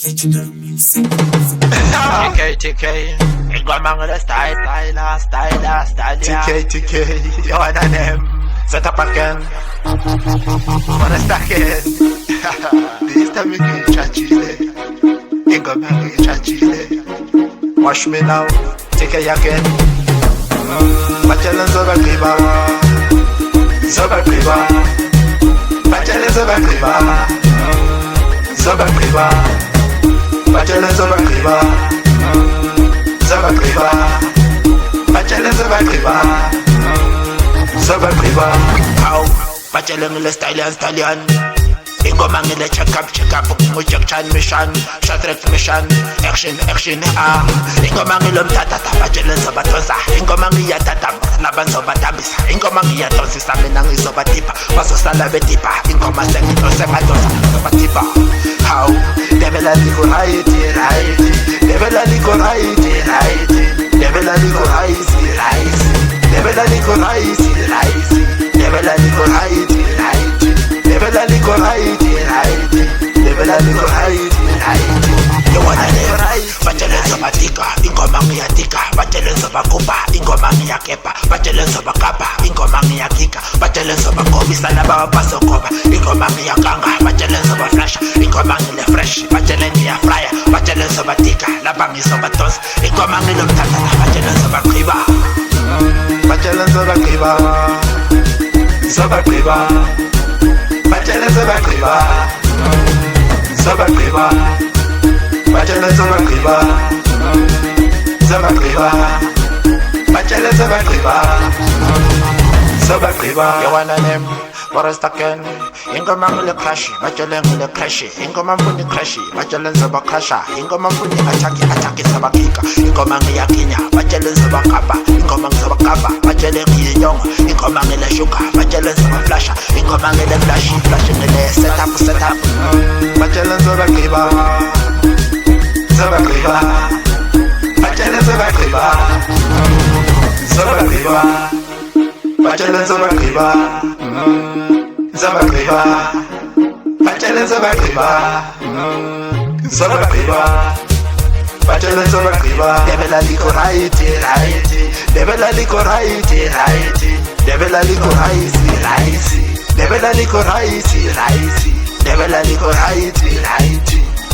Legendary music. TK, ingoma ngile style, TK, you want a name, set up again, wanna stack it, this time you can chachile. Ingoma chachile. Watch me now, TK again. Bachelor zoba kriba, bachelor zoba kriba, bachelor zoba kriba, bachelor zoba kriba. how, bachelor ngile stallion, ingoma ngile check up, Jack mission, shot mission, action, ingoma ngile mtatata, bachelor zoba tosa, ingoma ngiya tata, laban zoba tabisa, ingoma ngiya tosisa, mina ngizoba tipa, basosala betipa, ingoma sengitose matosa, zoba tipa, how, devela liko right, devela liko right, devela liko right, devela liko right, devela liko right, devela liko right, you wanna live right, bachelor zoba tika, ingoma ngiya tika, bachelor zoba kupa, ingoma ngiya kepa, bachelor zoba kapa, ingoma ngiya kika, bachelor zoba kobisa laba baso koba, ingoma ngiya kanga, bachelor zoba flash, ingoma ngile fresh, bachelor ngiya fryer, bachelor zoba tika, laba ngizoba tos, ingoma ngile mtata, bachelor zoba kriba, Bachelor zoba kriba, bachelor zoba kriba, bachelor zoba kriba, bachelor zoba kriba. you wanna name, what is taken, ingoma ngile crash, bachelor ngile crash, ingoma mfuni crash, bachelor zoba crasha, ingoma mfuni ataki zoba kika, ingoma ngiya kinya, bachelor zoba kapa, ingoma ngizoba kapa, bachelor ngiye yonga, ingoma ngile shuka, bachelor zoba flasha, ingoma ngile flash ngile set up, Bachelor zoba kriba, bachelor zoba kriba, bachelor zoba kriba, bachelor zoba kriba, bachelor zoba kriba. devela liko right, Devela liko right, devela liko right, devela liko right, devela liko right,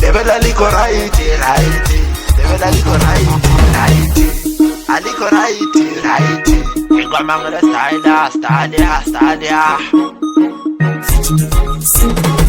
devela liko right, devela liko right, aliko right. ingoma ngile style, Legendary music.